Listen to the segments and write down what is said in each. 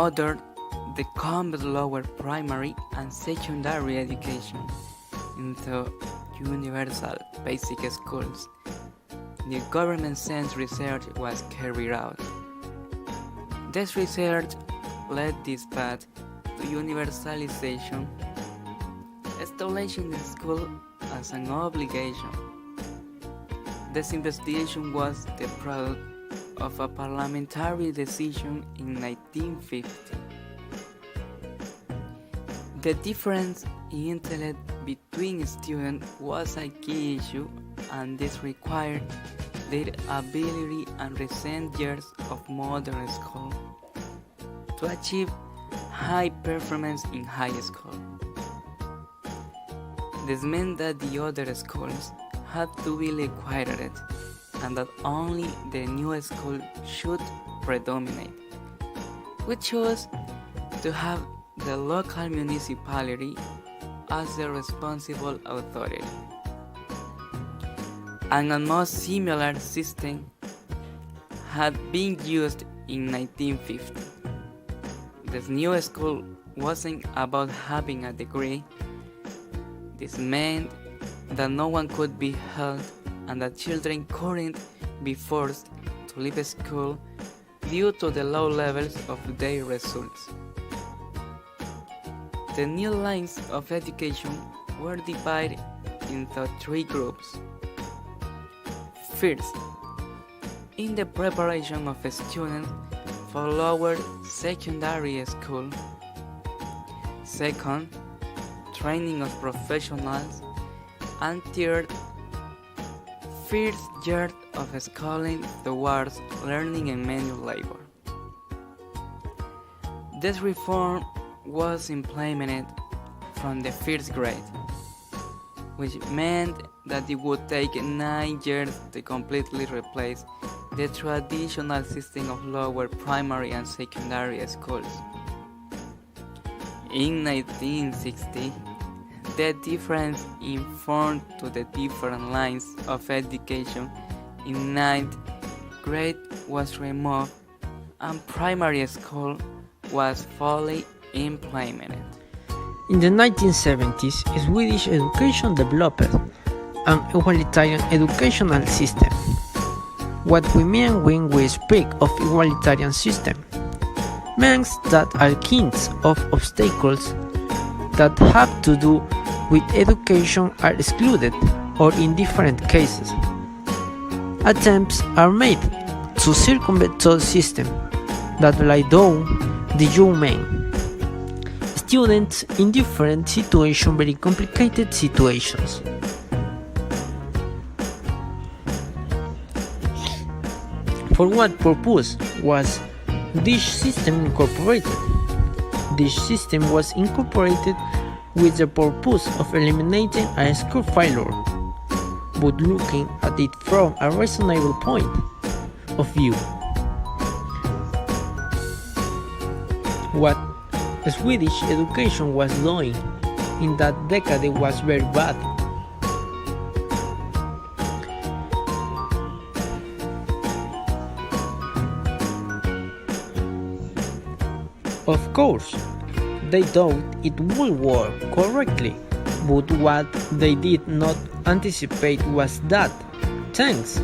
ordered the combat lower primary and secondary education into universal basic schools. The government-sent research was carried out. This research led this path to universalization, establishing the school as an obligation. This investigation was the product of a parliamentary decision in 1950. The difference in intellect between students was a key issue, and this required their ability and recent years of modern school to achieve high performance in high school. This meant that the other schools had to be liquidated and that only the new school should predominate. We chose to have the local municipality as the responsible authority. And a more similar system had been used in 1950. This new school wasn't about having a degree. This meant that no one could be held and that children couldn't be forced to leave school due to the low levels of their results. The new lines of education were divided into three groups. First, in the preparation of students for lower secondary school. Second, training of professionals. And third, first year of schooling towards learning and manual labor. This reform was implemented from the first grade, which meant that it would take 9 years to completely replace the traditional system of lower primary and secondary schools. In 1960, the difference in form to the different lines of education in 9th grade was removed and primary school was fully implemented. In the 1970s, Swedish education developed an egalitarian educational system. What we mean when we speak of egalitarian system means that all kinds of obstacles that have to do with education are excluded, or in different cases, attempts are made to circumvent the system that lay down the young men. Students in different situations, very complicated situations. For what purpose was this system incorporated? This system was incorporated with the purpose of eliminating a school failure, but looking at it from a reasonable point of view. What Swedish education was doing in that decade was very bad. Of course, they thought it would work correctly, but what they did not anticipate was that, thanks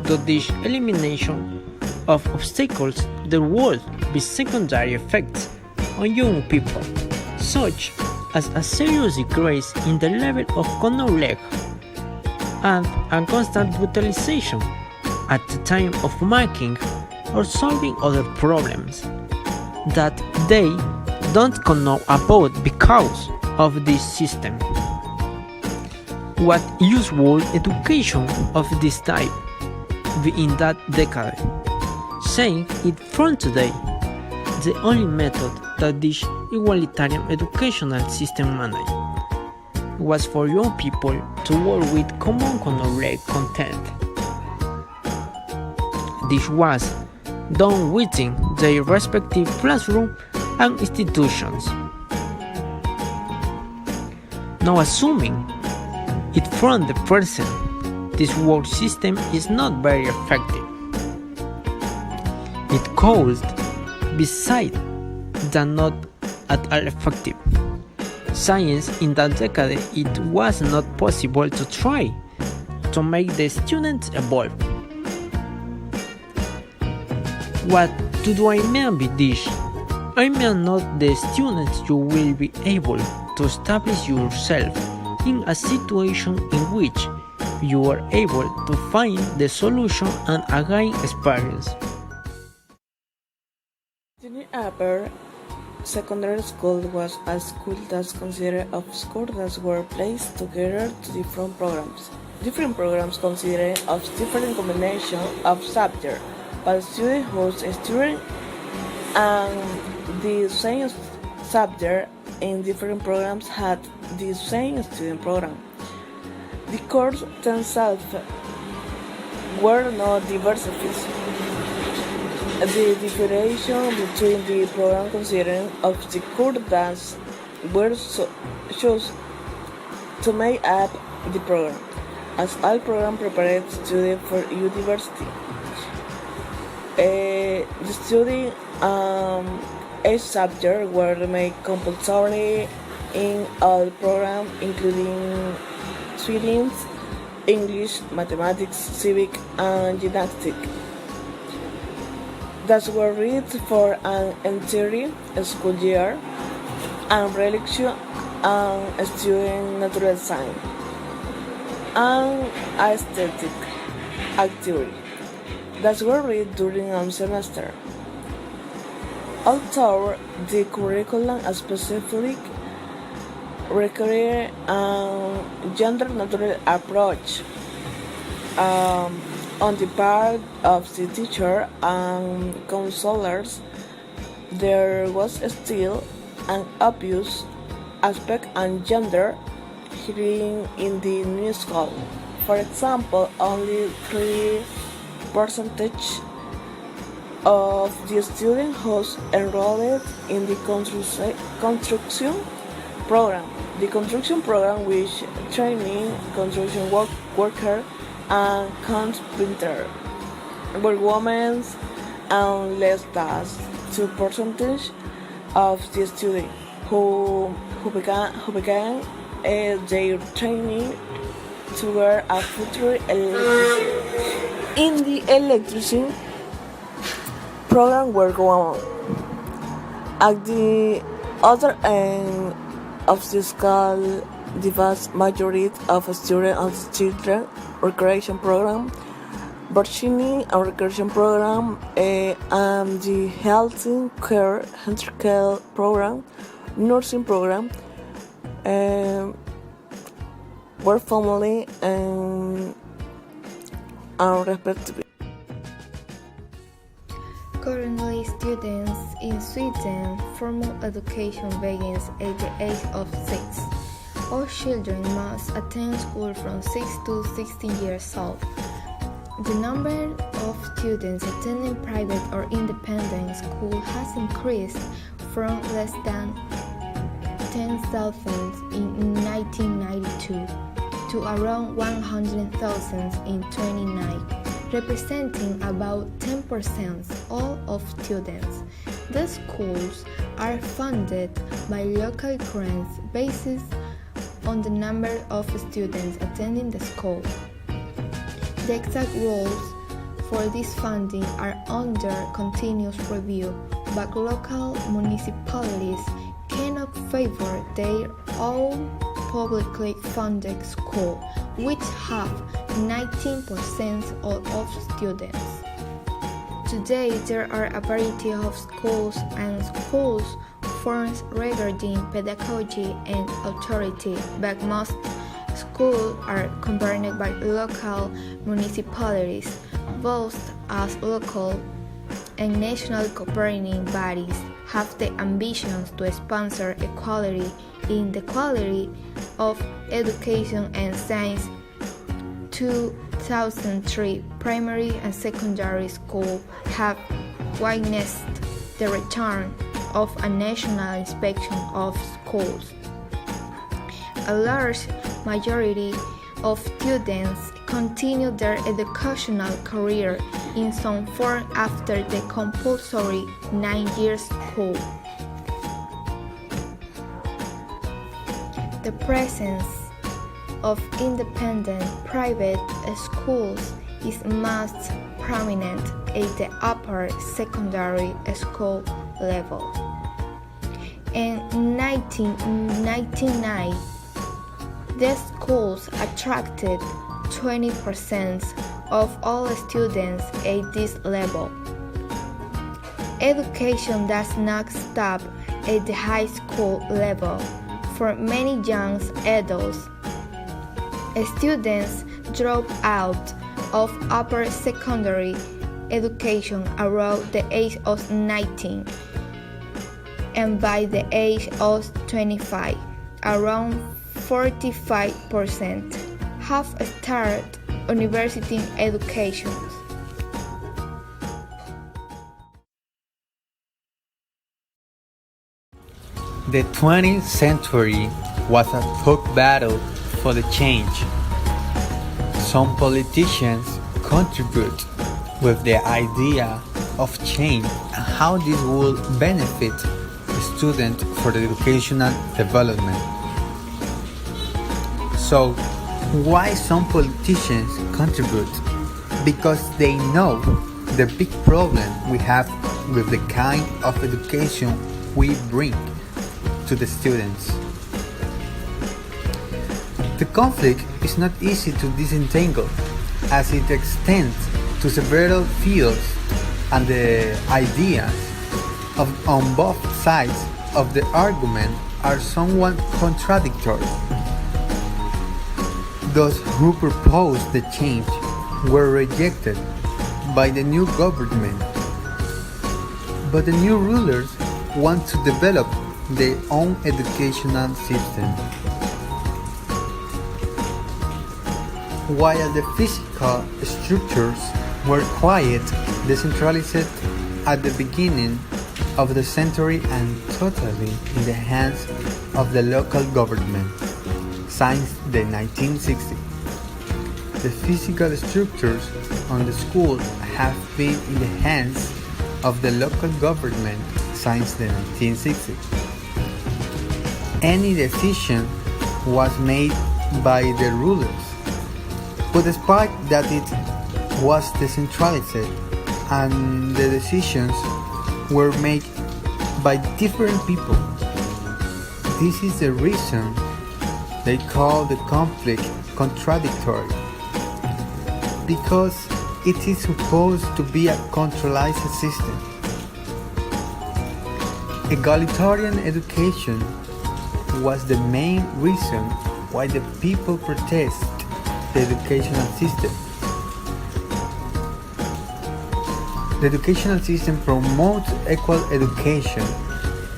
to this elimination of obstacles, there would be secondary effects on young people, such as a serious decrease in the level of knowledge and a constant brutalization at the time of making or solving other problems that they don't know about because of this system. What useful education of this type be in that decade? Saying it from today, the only method that this egalitarian educational system managed was for young people to work with common knowledge content. This was done within their respective classroom and institutions. Now, assuming it from the present, this work system is not very effective. It caused besides that not at all effective. Science in that decade it was not possible to try to make the students evolve. What do I mean by this? I mean not the students you will be able to establish yourself in a situation in which you are able to find the solution and gain experience. The upper secondary school was a school that consisted of schools that were placed together to different programs. Different programs consisted of different combinations of subjects, but students who studied the same subject in different programs had the same student program. The courses themselves were not diversified. The differentiation between the program consisted of the courses that were chosen to make up the program, as all programs prepared students for university. The study each subject were made compulsory in all programs, including swimming, English, mathematics, civic, and gymnastics. That were read for an entire school year, and religion and student natural science, and aesthetic activity. That were read during a semester. Although the curriculum specifically required a gender-neutral approach on the part of the teacher and counselors, there was still an obvious aspect of gender hidden in the new school. For example, only 3% of the students who enrolled in the construction program. The construction program which training construction worker and carpenter were women, and less than 2% of the students who began their training toward a future electrician. In the electrician program were women. At the other end of the school, the vast majority of students of the children recreation program, Virginia and recreation program, and the health care program, nursing program, were family and respectively. Currently, students in Sweden, formal education begins at the age of 6. All children must attend school from 6 to 16 years old. The number of students attending private or independent school has increased from less than 10,000 in 1992 to around 100,000 in 2009. Representing about 10% all of students. The schools are funded by local grants based on the number of students attending the school. The exact rules for this funding are under continuous review, but local municipalities cannot favor their own publicly funded school, which have 19% of students. Today, there are a variety of schools and schools forms regarding pedagogy and authority, but most schools are governed by local municipalities, both as local and national governing bodies have the ambitions to sponsor equality in the quality of education and science. 2003 primary and secondary school have witnessed the return of a national inspection of schools. A large majority of students continue their educational career in some form after the compulsory 9-year school. The presence of independent private schools is most prominent at the upper secondary school level. In 1999, the schools attracted 20% of all students at this level. Education does not stop at the high school level. For many young adults, students drop out of upper secondary education around the age of 19, and by the age of 25, around 45% have started university education. The 20th century was a tough battle for the change. Some politicians contribute with the idea of change and how this will benefit the student for the educational development. So, why some politicians contribute? Because they know the big problem we have with the kind of education we bring to the students. The conflict is not easy to disentangle, as it extends to several fields, and the ideas on both sides of the argument are somewhat contradictory. Those who proposed the change were rejected by the new government, but the new rulers want to develop their own educational system. While the physical structures were quite decentralized at the beginning of the century and totally in the hands of the local government since the 1960s, the physical structures on the school have been in the hands of the local government since the 1960s. Any decision was made by the rulers, but despite that it was decentralized and the decisions were made by different people, this is the reason they call the conflict contradictory, because it is supposed to be a controlled system. Egalitarian education was the main reason why the people protest the educational system. The educational system promotes equal education,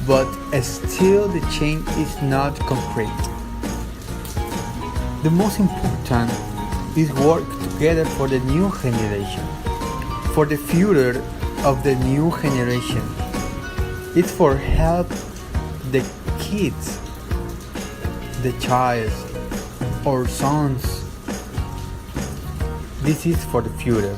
but still the change is not concrete. The most important is work together for the new generation, for the future of the new generation. It's for help the kids, the child, or sons. This is for the future.